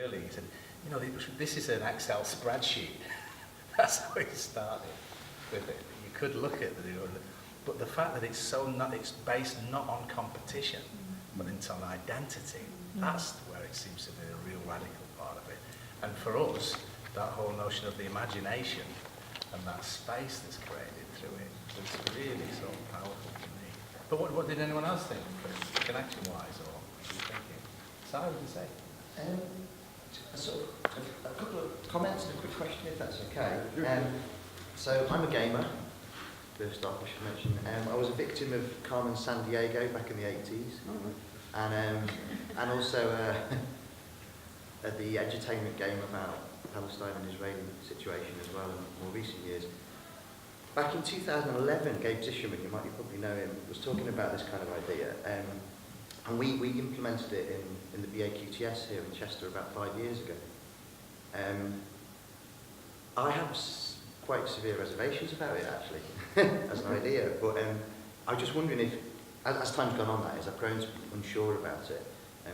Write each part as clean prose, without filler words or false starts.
early. He said, you know, this is an Excel spreadsheet. That's how he started with it. You could look at but the fact that it's based not on competition, but it's on identity. That's where it seems to be a real radical part of it. And for us, that whole notion of the imagination and that space that's created through it was really so powerful to me. But what did anyone else think, connection-wise, or what were you thinking? Si, what did you say? A couple of comments and a quick question, if that's okay. So I'm a gamer. First off, I should mention. I was a victim of Carmen Sandiego back in the 80s, and also at the edutainment game about Palestine and Israeli situation as well in more recent years. Back in 2011, Gabe Zischerman, you probably know him, was talking about this kind of idea, and we implemented it in the BAQTS here in Chester about 5 years ago. I have quite severe reservations about it, actually, as an idea, but I was just wondering if, as time's gone on, that is, I've grown to be unsure about it,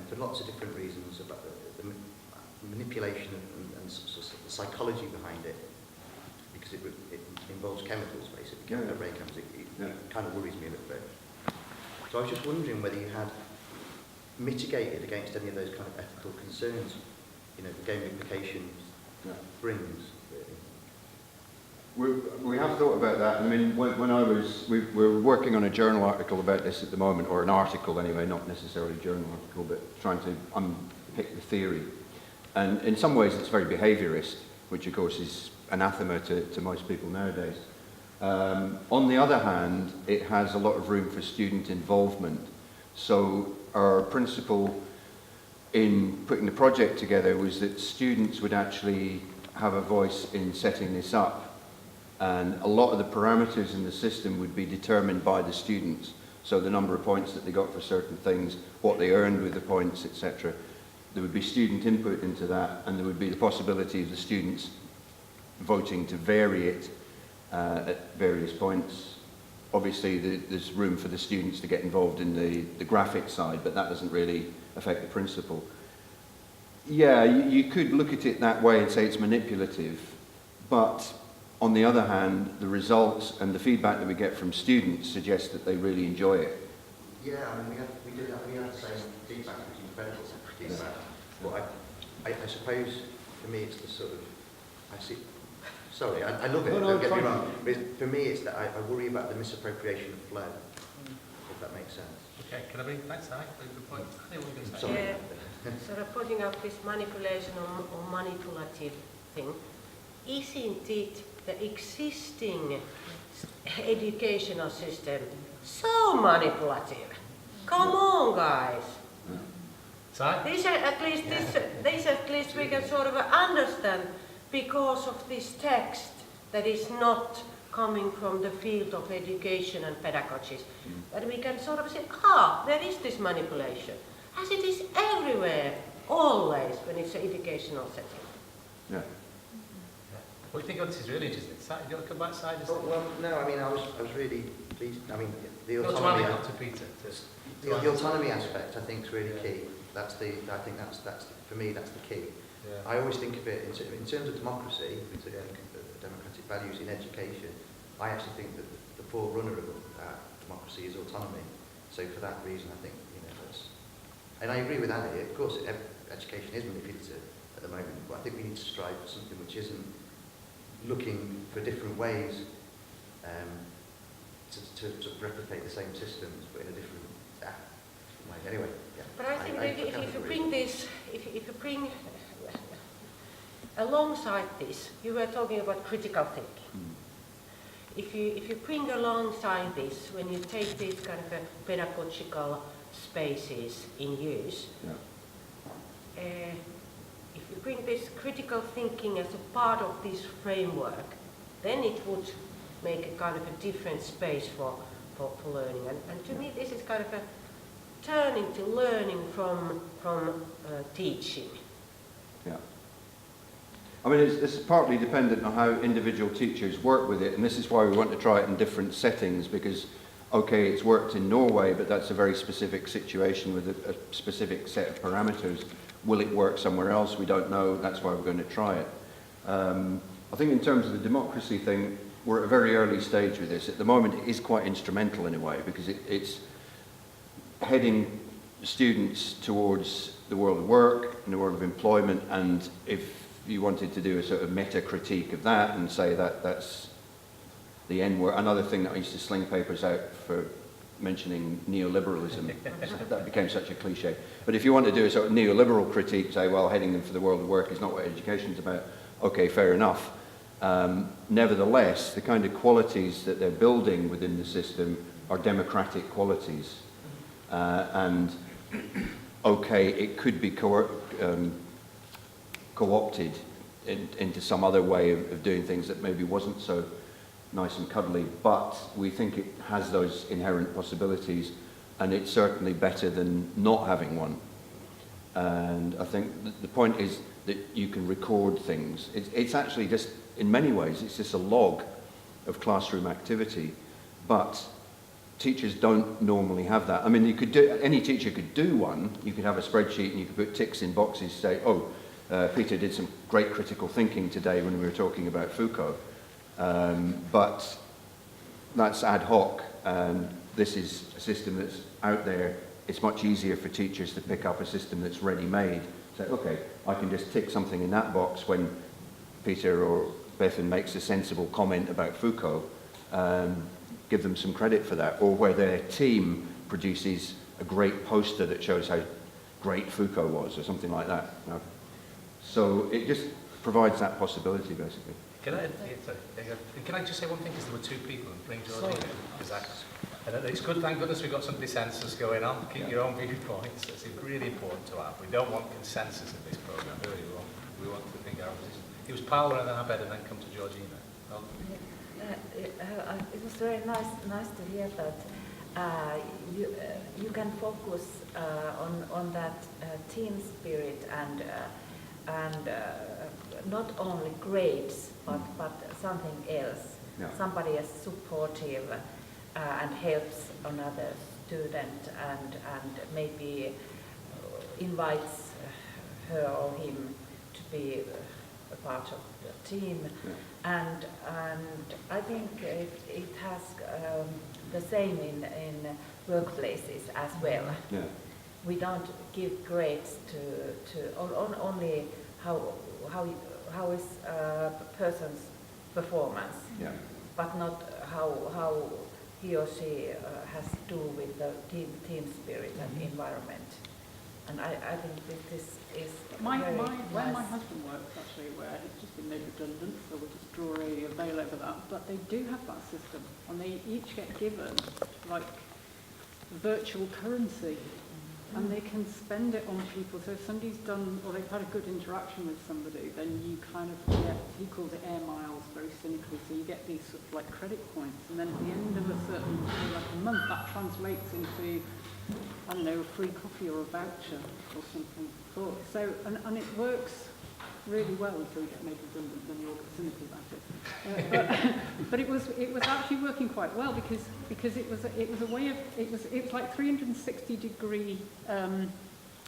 for lots of different reasons, about the manipulation and the psychology behind it, because it involves chemicals, basically, chemical breakdowns. It kind of worries me a little bit. So I was just wondering whether you had mitigated against any of those kind of ethical concerns, you know, the gamification brings. We have thought about that. I mean, we're working on a journal article about this at the moment, or an article anyway, not necessarily a journal article, but trying to unpick the theory. And in some ways it's very behaviourist, which of course is anathema to most people nowadays. On the other hand, it has a lot of room for student involvement. So our principle in putting the project together was that students would actually have a voice in setting this up. And a lot of the parameters in the system would be determined by the students. So the number of points that they got for certain things, what they earned with the points, etc. There would be student input into that, and there would be the possibility of the students voting to vary it at various points. Obviously, there's room for the students to get involved in the graphic side, but that doesn't really affect the principle. Yeah, you could look at it that way and say it's manipulative, but on the other hand, the results and the feedback that we get from students suggest that they really enjoy it. Yeah, I mean, we had the same feedback, which is incredible feedback. Well, I suppose for me it's the sort of, I love it, don't get me wrong. But for me it's that I worry about the misappropriation of flow, if that makes sense. Okay, can I bring, thanks, Harry, good point. I think we're going to say. Sorry. Sort of putting up this manipulation or manipulative thing, isn't it the existing educational system so manipulative? Come on, guys. This at least we can sort of understand because of this text that is not coming from the field of education and pedagogies. That we can sort of say, there is this manipulation, as it is everywhere, always, when it's an educational setting. Yeah. What do you think this is really interesting? Do you want to come back, Si? Well, no, I mean, I was really pleased. I mean, the autonomy. autonomy, To Peter. the autonomy aspect, I think, is really key. I think that's for me, that's the key. Yeah. I always think of it in terms of democracy, democratic values in education. I actually think that the forerunner of democracy is autonomy. So for that reason, I think that's. And I agree with Annie. Of course, education is manipulative at the moment, but I think we need to strive for something which isn't looking for different ways to replicate the same systems, but in a different way. Anyway, yeah. But I think maybe if you bring this, if you bring alongside this, you were talking about critical thinking. If you bring alongside this, when you take these kind of pedagogical spaces in use, if you bring this critical thinking as a part of this framework, then it would make a kind of a different space for learning. And to me, this is kind of a turning to learning from teaching. Yeah. I mean, it's partly dependent on how individual teachers work with it, and this is why we want to try it in different settings, because, okay, it's worked in Norway, but that's a very specific situation with a specific set of parameters. Will it work somewhere else? We don't know. That's why we're going to try it. I think in terms of the democracy thing, we're at a very early stage with this. At the moment, it is quite instrumental in a way, because it's heading students towards the world of work and the world of employment, and if you wanted to do a sort of meta-critique of that and say that that's the N-word, another thing that I used to sling papers out for mentioning neoliberalism, that became such a cliche. But if you want to do a sort of neoliberal critique, say, well, heading them for the world of work is not what education's about, okay, fair enough. Nevertheless, the kind of qualities that they're building within the system are democratic qualities. And okay, it could be co-opted into some other way of doing things that maybe wasn't so nice and cuddly, but we think it has those inherent possibilities, and it's certainly better than not having one. And I think the point is that you can record things. It's actually just, in many ways, it's just a log of classroom activity, but teachers don't normally have that. I mean, you could do, any teacher could do one. You could have a spreadsheet and you could put ticks in boxes, say, oh, Peter did some great critical thinking today when we were talking about Foucault. But that's ad hoc, and this is a system that's out there. It's much easier for teachers to pick up a system that's ready-made. Say, okay, I can just tick something in that box when Peter or Bethan makes a sensible comment about Foucault, give them some credit for that, or where their team produces a great poster that shows how great Foucault was, or something like that. You know? So it just provides that possibility, basically. Can I just say one thing, because there were two people, and bring George in, because it's good, thank goodness we've got some dissensus going on. Keep your own viewpoints. It's really important to have. We don't want consensus in this programme, really. We want to think our position. It was Paula and then Abed, and then come to Georgina. Oh. It was very nice to hear that you can focus on that team spirit and not only grades, but something else. Yeah. Somebody is supportive and helps another student and maybe invites her or him to be a part of the team. Yeah. And I think it has the same in workplaces as well. Yeah. We don't give grades to only how is a person's performance, Yeah. but not how he or she has to do with the team spirit and environment. And I think this is Where very my nice. husband works, actually, where he's just been made redundant, so we'll just draw a veil over that. But they do have that system, and they each get given, like, virtual currency, and they can spend it on people. So if somebody's done, or they've had a good interaction with somebody, then you kind of get, he calls it air miles, very cynically, so you get these sort of like credit points, and then at the end of a certain, like a month, that translates into, I don't know, a free coffee or a voucher or something. So, and it works really well until you get made redundant, then you're cynical about it. But it was actually working quite well because it was a way of, it was like 360-degree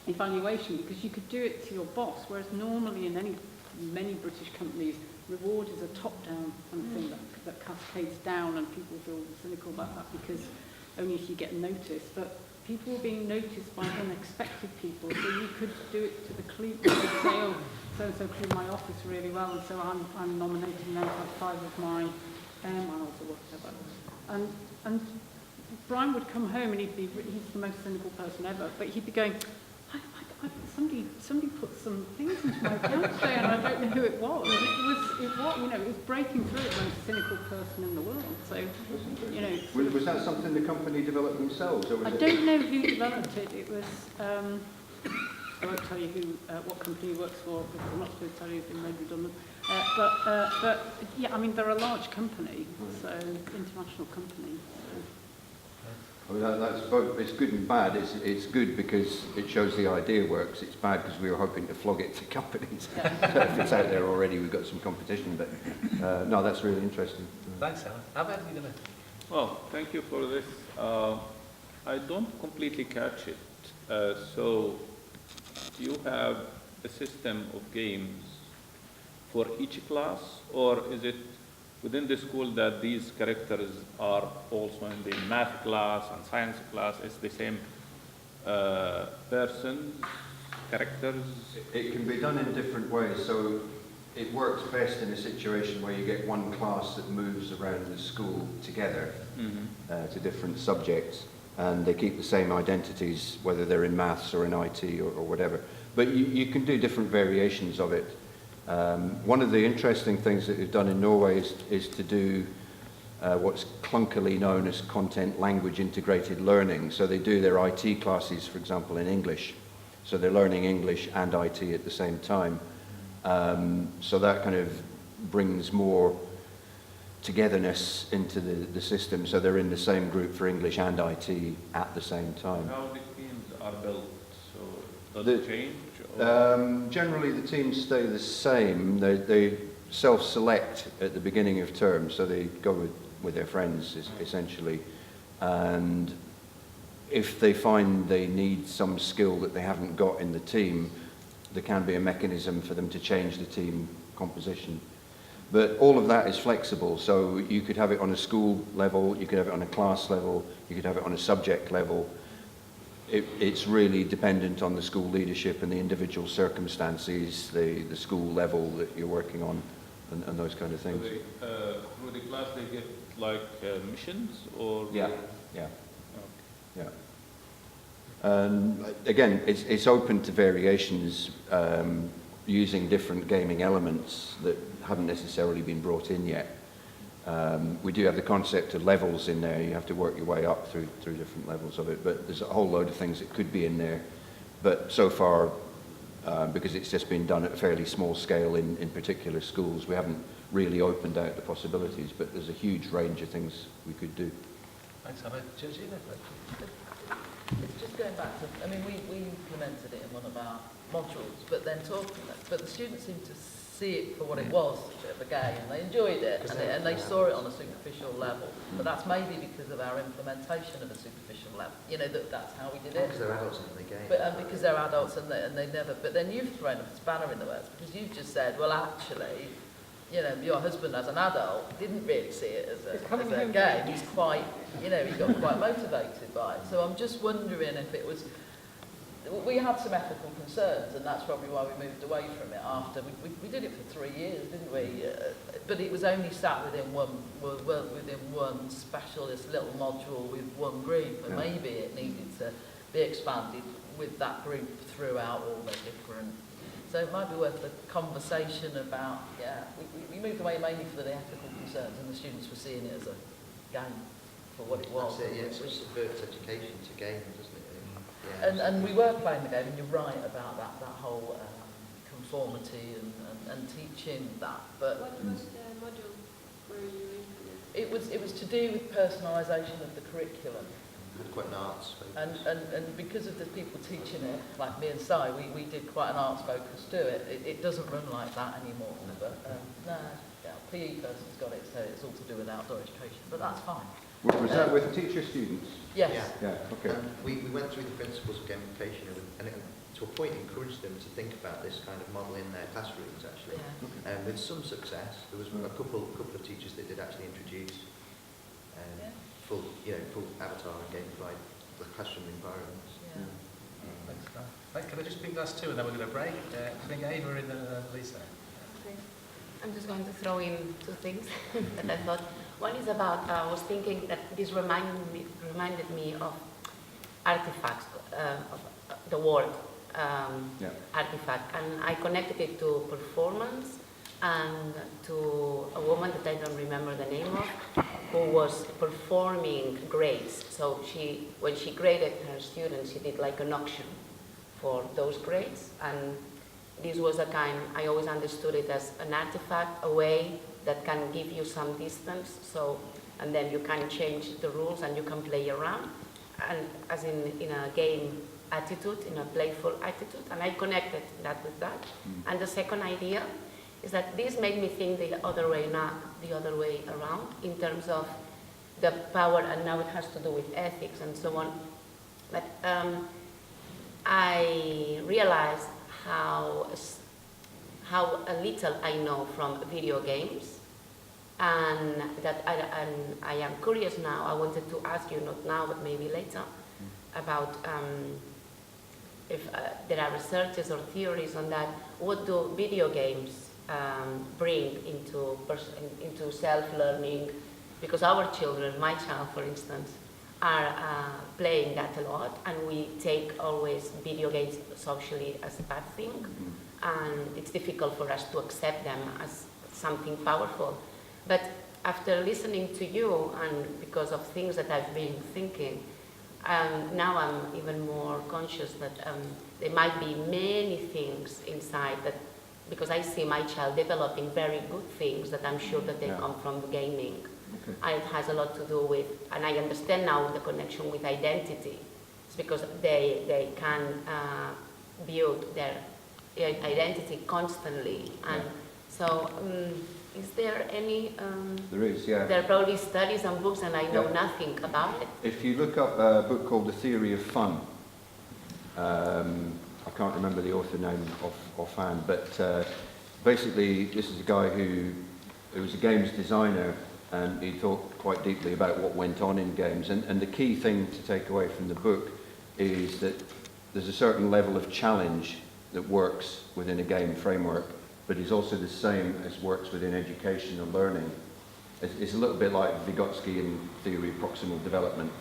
evaluation, because you could do it to your boss, whereas normally in many British companies, reward is a top-down kind of thing that cascades down, and people feel cynical about that because only if you get noticed. But people were being noticed by unexpected people, so you could do it to the clique. You could say, oh, so-and-so cleaned my office really well, and so I'm nominating them to have 5 of my air miles or whatever. And Brian would come home and he's the most cynical person ever, but he'd be going, somebody put some things into my account today, and I don't know who it was. It was breaking through the most cynical person in the world. So, Was that something the company developed themselves, or was I don't know who developed it. It was, I won't tell you what company he works for, because I'm not supposed to tell you he's been made redundant. But yeah, I mean, they're a large company, so international company. I mean, that's both, it's good and bad. It's good because it shows the idea works. It's bad because we were hoping to flog it to companies. Yeah. So if it's out there already, we've got some competition. But no, that's really interesting. Thanks, Alan. Abed, you're going to... Well, thank you for this. I don't completely catch it. So do you have a system of games for each class, or is it within the school that these characters are also in the math class and science class? It's the same persons, characters? It can be done in different ways. So it works best in a situation where you get one class that moves around the school together to different subjects, and they keep the same identities, whether they're in maths or in IT or whatever. But you can do different variations of it. One of the interesting things that we've done in Norway is to do what's clunkily known as content language integrated learning. So they do their IT classes, for example, in English. So they're learning English and IT at the same time. So that kind of brings more togetherness into the system. So they're in the same group for English and IT at the same time. How the teams are built? So does it change? Generally, the teams stay the same. They self-select at the beginning of term, so they go with their friends, essentially. And if they find they need some skill that they haven't got in the team, there can be a mechanism for them to change the team composition. But all of that is flexible, so you could have it on a school level, you could have it on a class level, you could have it on a subject level. It's really dependent on the school leadership and the individual circumstances, the school level that you're working on, and those kind of So things. through the class they get like missions, or? Yeah. Okay. And again, it's open to variations using different gaming elements that haven't necessarily been brought in yet. We do have the concept of levels in there. You have to work your way up through different levels of it, but there's a whole load of things that could be in there. But so far, because it's just been done at a fairly small scale in particular schools, we haven't really opened out the possibilities, but there's a huge range of things we could do. Thanks, Anna. Georgina? It's just going back to, I mean, we implemented it in one of our modules, but the students seemed to see it for what it was, a bit of a game, and they enjoyed it, and they saw it on a superficial level. But that's maybe because of our implementation of a superficial level. You know, that's how we did it. Because they're adults in the game. But because they're adults and they never. But then you've thrown a spanner in the works, because you've just said, well, actually, you know, your husband as an adult didn't really see it as a game. He's quite, you know, he got quite motivated by it. So I'm just wondering if it was. We had some ethical concerns, and that's probably why we moved away from it after. We did it for 3 years, didn't we? But it was only sat within one specialist little module with one group, and maybe it needed to be expanded with that group throughout all the different. So it might be worth a conversation about, we moved away mainly for the ethical concerns, and the students were seeing it as a game for what it was. That's it, yeah, it sort of subverts education to game, doesn't it? Yeah. And we were playing the game, and you're right about that whole conformity and teaching that. But what was the module where you implemented? it was to do with personalisation of the curriculum. Had quite an arts focus. And because of the people teaching it, like me and Si, we did quite an arts focus to it. It doesn't run like that anymore. But PE person's got it, so it's all to do with outdoor education. But that's fine. Was that with teacher students? Yes. Yeah, okay. We went through the principles of gamification and to a point encouraged them to think about this kind of model in their classrooms actually. Yeah. With some success. There was a couple of teachers that did actually introduce full avatar and gamified the classroom environments. Yeah. Thanks, Carl. Right, can I just pick last two, and then we're going to break? I think Ava and Lisa. Okay. I'm just going to throw in two things that I thought. One is about, I was thinking that this reminded me of artifacts, of the word artifact, and I connected it to performance and to a woman that I don't remember the name of, who was performing grades. So when she graded her students, she did like an auction for those grades, and this was a kind, I always understood it as an artifact, a way that can give you some distance, and then you can change the rules and you can play around, and as in a game attitude, in a playful attitude, and I connected that with that. And the second idea is that this made me think the other way around, in terms of the power, and now it has to do with ethics and so on, but I realized how a little I know from video games, and that I am curious now. I wanted to ask you, not now, but maybe later, about if there are researches or theories on that. What do video games bring into self-learning? Because our children, my child for instance, are playing that a lot, and we take always video games socially as a bad thing, and it's difficult for us to accept them as something powerful. But after listening to you, and because of things that I've been thinking, now I'm even more conscious that there might be many things inside that, because I see my child developing very good things that I'm sure that they come from gaming. Okay. And it has a lot to do with, and I understand now the connection with identity. It's because they can build their identity constantly. And so, is there any... There is, yeah. There are probably studies and books, and I know Yeah. nothing about it. If you look up a book called The Theory of Fun, I can't remember the author name offhand, but basically this is a guy who was a games designer, and he thought quite deeply about what went on in games. And the key thing to take away from the book is that there's a certain level of challenge that works within a game framework, but is also the same as works within education and learning. It's a little bit like Vygotskian theory of proximal development,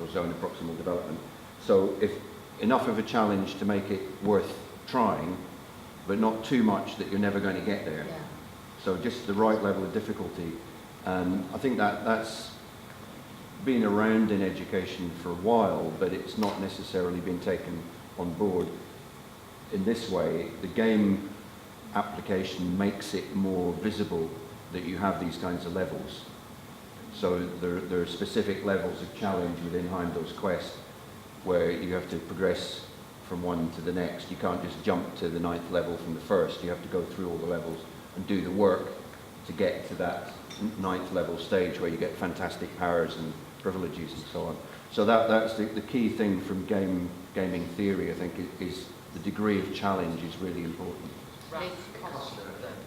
or zone of proximal development. So if enough of a challenge to make it worth trying, but not too much that you're never going to get there. Yeah. So just the right level of difficulty. I think that's been around in education for a while, but it's not necessarily been taken on board in this way. The game application makes it more visible that you have these kinds of levels. So there are specific levels of challenge within Heimdall's Quest where you have to progress from one to the next. You can't just jump to the 9th level from the first. You have to go through all the levels and do the work to get to that 9th level stage where you get fantastic powers and privileges and so on. So that's the key thing from gaming theory, I think, is the degree of challenge is really important. Right.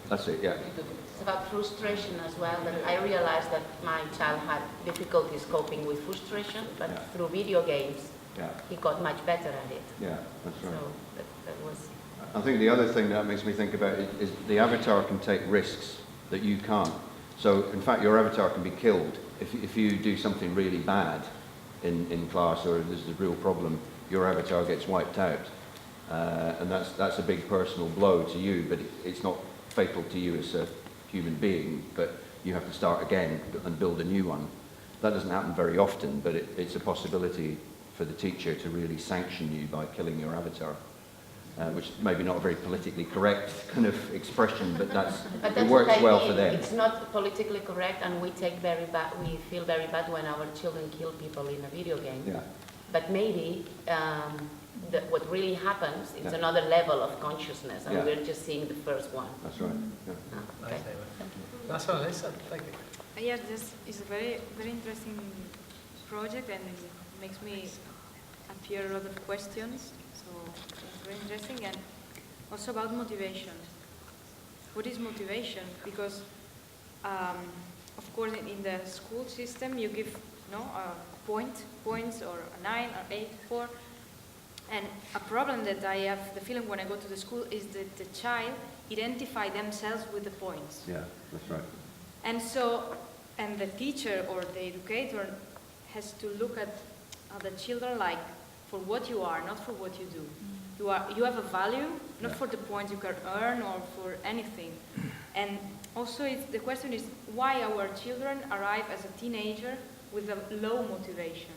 That's it, yeah. It's about frustration as well, that I realized that my child had difficulties coping with frustration, but Yeah. through video games, Yeah, he got much better at it. yeah, that's right. So that was... I think the other thing that makes me think about it is the avatar can take risks that you can't. So, in fact, your avatar can be killed. If you do something really bad in class, or there's a real problem, your avatar gets wiped out. And that's a big personal blow to you, but it's not fatal to you as a human being, but you have to start again and build a new one. That doesn't happen very often, but it's a possibility for the teacher to really sanction you by killing your avatar, which may be not a very politically correct kind of expression, but it works what I well mean. for them. It's not politically correct, and we feel very bad when our children kill people in a video game. Yeah, But maybe what really happens is Yeah. another level of consciousness, and Yeah. we're just seeing the first one. that's right. Yeah. Ah, okay. Nice, David. That's all. Thank you. Yeah, this is a very, very interesting project, and it makes me appear a lot of questions. So it's very interesting, and also about motivation. What is motivation? Because, of course, in the school system, you give points or a 9 or 8, 4. And a problem that I have the feeling when I go to the school is that the child identify themselves with the points. Yeah, that's right. And so, and the teacher or the educator has to look at the children like for what you are, not for what you do. You have a value, not for the points you can earn or for anything. And also the question is why our children arrive as a teenager with a low motivation.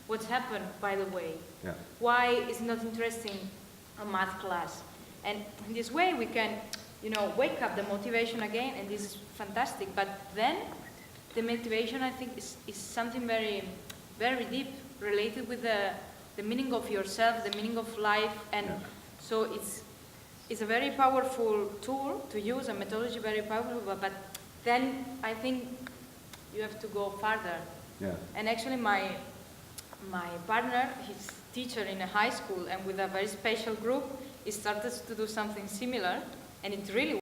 What's happened, by the way? Yeah. Why is it not interesting a math class? And in this way we can, wake up the motivation again, and this is fantastic. But then the motivation, I think, is something very, very deep, related with the meaning of yourself, the meaning of life, and so it's a very powerful tool to use, a methodology very powerful. But then I think you have to go further. Yeah. And actually, my partner, he's teacher in a high school, and with a very special group, he started to do something similar, and it really